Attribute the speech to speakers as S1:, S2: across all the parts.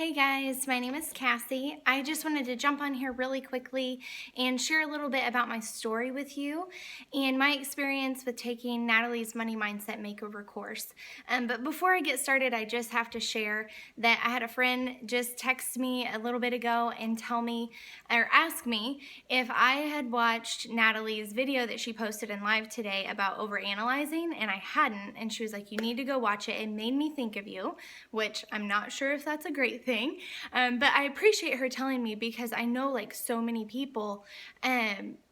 S1: Hey guys, my name is Cassie. I just wanted to jump on here really quickly and share a little bit about my story with you and my experience with taking Natalie's Money Mindset Makeover course. But before I get started, I just have to share that I had a friend just text me a little bit ago and tell me or ask me if I had watched Natalie's video that she posted in live today about overanalyzing, and I hadn't. And she was like, "You need to go watch it. It made me think of you," which I'm not sure if that's a great thing. But I appreciate her telling me because I know like so many people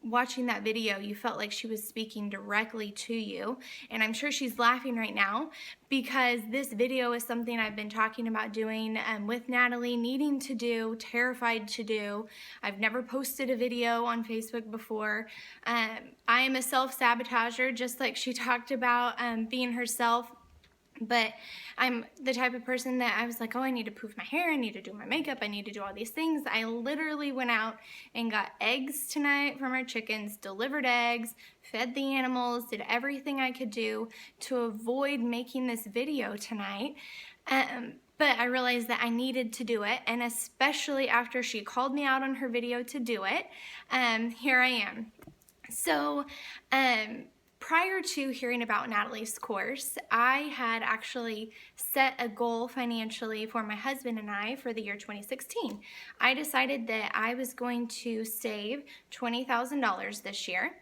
S1: watching that video, you felt like she was speaking directly to you. And I'm sure she's laughing right now because this video is something I've been talking about doing with Natalie, needing to do, terrified to do. I've never posted a video on Facebook before. I am a self-sabotager, just like she talked about being herself. But I'm the type of person that I was like, oh, I need to proof my hair, I need to do my makeup, I need to do all these things. I literally went out and got eggs tonight from our chickens, delivered eggs, fed the animals, did everything I could do to avoid making this video tonight. But I realized that I needed to do it, and especially after she called me out on her video to do it, here I am. So, prior to hearing about Natalie's course, I had actually set a goal financially for my husband and I for the year 2016. I decided that I was going to save $20,000 this year,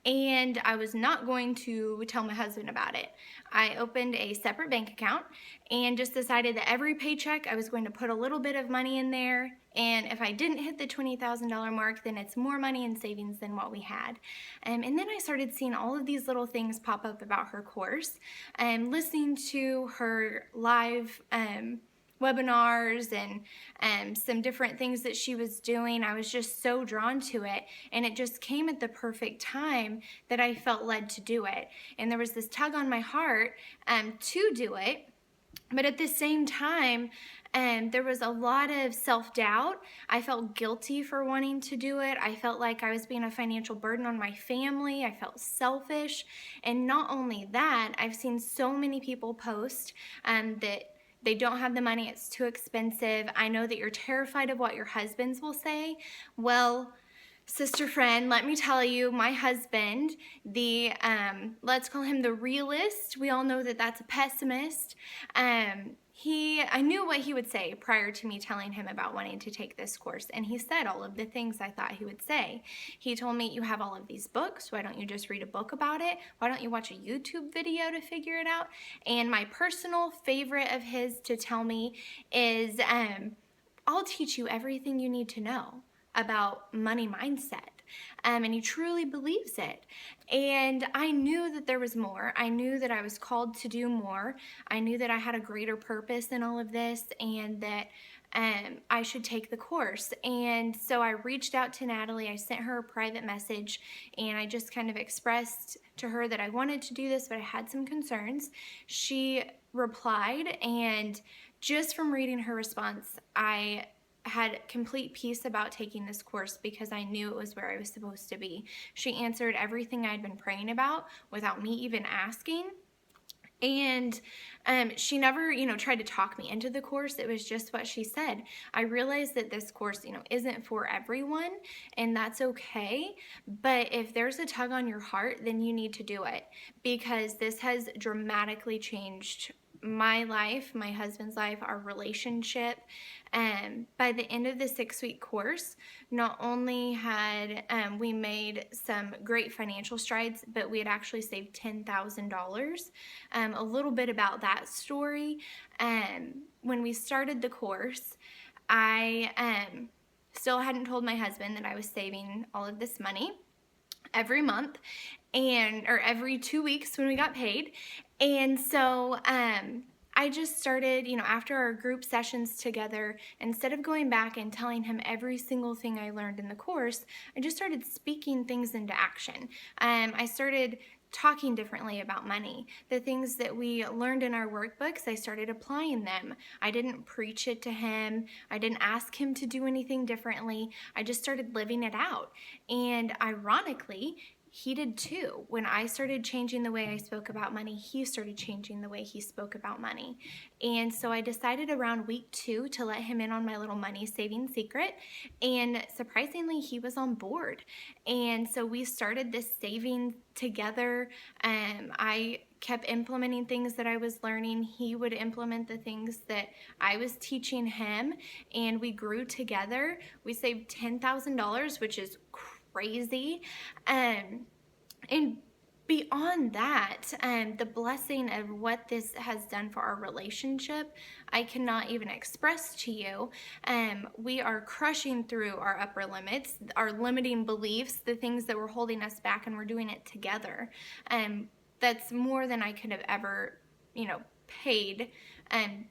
S1: and I was not going to tell my husband about it. I opened a separate bank account and just decided that every paycheck I was going to put a little bit of money in there, and if I didn't hit the $20,000 mark, then it's more money in savings than what we had. And then I started seeing all of these little things pop up about her course, and listening to her live webinars and some different things that she was doing. I was just so drawn to it, and it just came at the perfect time that I felt led to do it. And there was this tug on my heart to do it, but at the same time, there was a lot of self-doubt. I felt guilty for wanting to do it. I felt like I was being a financial burden on my family. I felt selfish. And not only that, I've seen so many people post that they don't have the money, it's too expensive. I know that you're terrified of what your husbands will say. Well, sister friend, let me tell you, my husband, let's call him the realist. We all know that that's a pessimist. I knew what he would say prior to me telling him about wanting to take this course, and he said all of the things I thought he would say. He told me, you have all of these books, why don't you just read a book about it? Why don't you watch a YouTube video to figure it out? And my personal favorite of his to tell me is, I'll teach you everything you need to know about money mindset. And he truly believes it. And I knew that there was more. I knew that I was called to do more. I knew that I had a greater purpose in all of this, and that I should take the course. And so I reached out to Natalie. I sent her a private message, and I just kind of expressed to her that I wanted to do this, but I had some concerns. She replied, and just from reading her response, I had complete peace about taking this course because I knew it was where I was supposed to be. She answered everything I'd been praying about without me even asking. And she never, tried to talk me into the course. It was just what she said. I realized that this course, isn't for everyone, and that's okay. But if there's a tug on your heart, then you need to do it, because this has dramatically changed my life, my husband's life, our relationship. By the end of the 6-week course, not only had we made some great financial strides, but we had actually saved $10,000. A little bit about that story. When we started the course, I still hadn't told my husband that I was saving all of this money every month, or every 2 weeks when we got paid. And so I just started, after our group sessions together, instead of going back and telling him every single thing I learned in the course, I just started speaking things into action. I started talking differently about money. The things that we learned in our workbooks, I started applying them. I didn't preach it to him. I didn't ask him to do anything differently. I just started living it out. And ironically, he did too. When I started changing the way I spoke about money, he started changing the way he spoke about money. And so I decided around week 2 to let him in on my little money saving secret. And surprisingly, he was on board. And so we started this saving together. I kept implementing things that I was learning. He would implement the things that I was teaching him, and we grew together. We saved $10,000, which is crazy. And beyond that, the blessing of what this has done for our relationship, I cannot even express to you. We are crushing through our upper limits, our limiting beliefs, the things that were holding us back, and we're doing it together. That's more than I could have ever, paid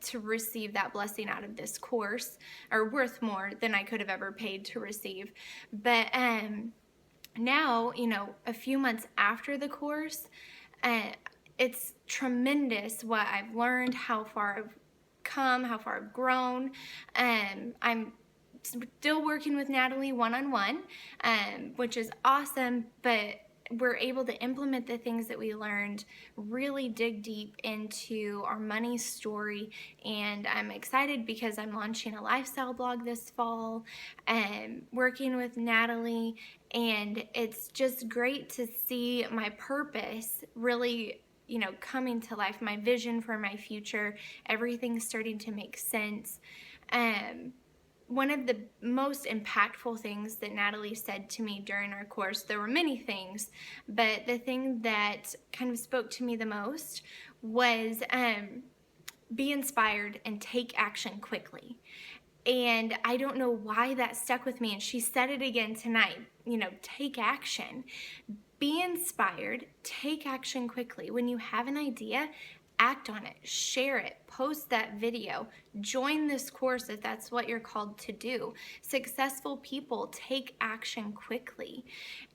S1: to receive that blessing out of this course, or worth more than I could have ever paid to receive. But now, a few months after the course, it's tremendous what I've learned, how far I've come, how far I've grown. I'm still working with Natalie one-on-one, which is awesome, but we're able to implement the things that we learned, really dig deep into our money story. And I'm excited because I'm launching a lifestyle blog this fall and working with Natalie. And it's just great to see my purpose really, coming to life, my vision for my future, everything's starting to make sense. One of the most impactful things that Natalie said to me during our course, there were many things, but the thing that kind of spoke to me the most was be inspired and take action quickly. And I don't know why that stuck with me. And she said it again tonight, take action. Be inspired, take action quickly. When you have an idea, act on it, share it, post that video, join this course if that's what you're called to do. Successful people take action quickly.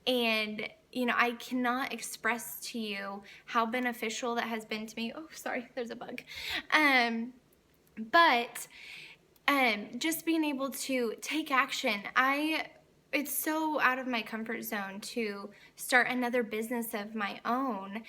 S1: And, I cannot express to you how beneficial that has been to me. Oh, sorry, there's a bug. But just being able to take action, it's so out of my comfort zone to start another business of my own.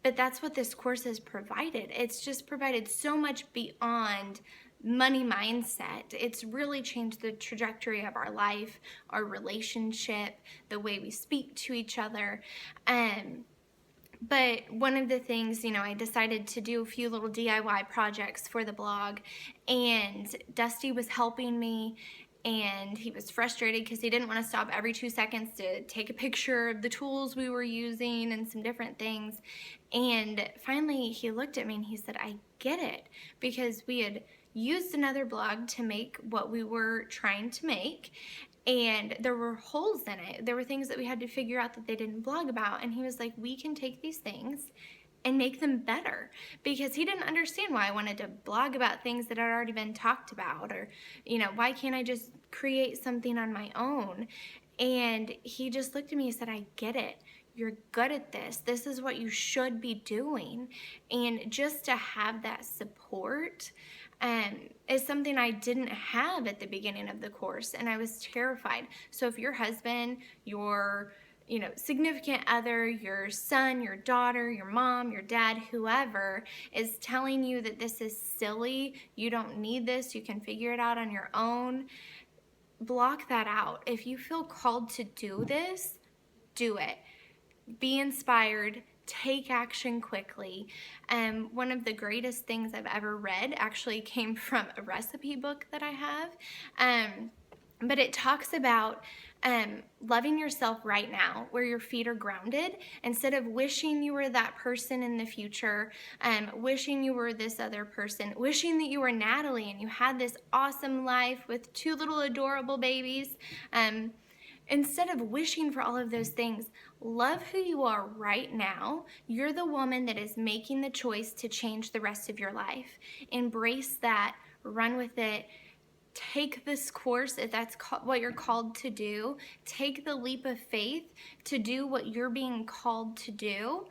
S1: But that's what this course has provided. It's just provided so much beyond money mindset. It's really changed the trajectory of our life, our relationship, the way we speak to each other. But one of the things, I decided to do a few little DIY projects for the blog, and Dusty was helping me. And he was frustrated because he didn't want to stop every 2 seconds to take a picture of the tools we were using and some different things. And finally, he looked at me and he said, I get it, because we had used another blog to make what we were trying to make. And there were holes in it. There were things that we had to figure out that they didn't blog about. And he was like, we can take these things and make them better, because he didn't understand why I wanted to blog about things that had already been talked about, or, why can't I just create something on my own? And he just looked at me and said, I get it. You're good at this. This is what you should be doing. And just to have that support is something I didn't have at the beginning of the course, and I was terrified. So if your husband, your significant other, your son, your daughter, your mom, your dad, whoever is telling you that this is silly, you don't need this, you can figure it out on your own, block that out. If you feel called to do this, do it. Be inspired. Take action quickly. One of the greatest things I've ever read actually came from a recipe book that I have. But it talks about loving yourself right now, where your feet are grounded, instead of wishing you were that person in the future, wishing you were this other person, wishing that you were Natalie and you had this awesome life with 2 little adorable babies. Instead of wishing for all of those things, love who you are right now. You're the woman that is making the choice to change the rest of your life. Embrace that, run with it. Take this course if that's what you're called to do. Take the leap of faith to do what you're being called to do.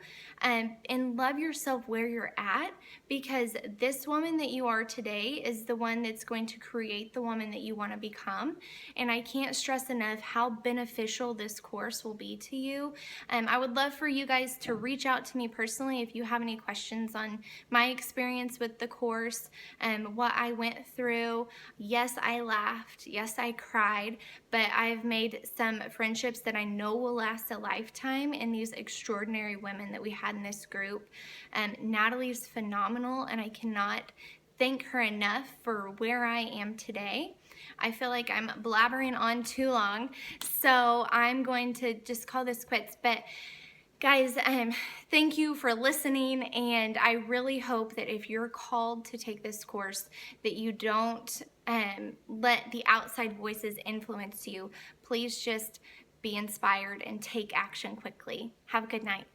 S1: and love yourself where you're at, because this woman that you are today is the one that's going to create the woman that you want to become. And I can't stress enough how beneficial this course will be to you. I would love for you guys to reach out to me personally if you have any questions on my experience with the course, what I went through. Yes, I laughed. Yes, I cried, but I've made some friendships that I know will last a lifetime in these extraordinary women that we had in this group. Natalie's phenomenal, and I cannot thank her enough for where I am today. I feel like I'm blabbering on too long, so I'm going to just call this quits. But guys, thank you for listening, and I really hope that if you're called to take this course, that you don't let the outside voices influence you. Please just be inspired and take action quickly. Have a good night.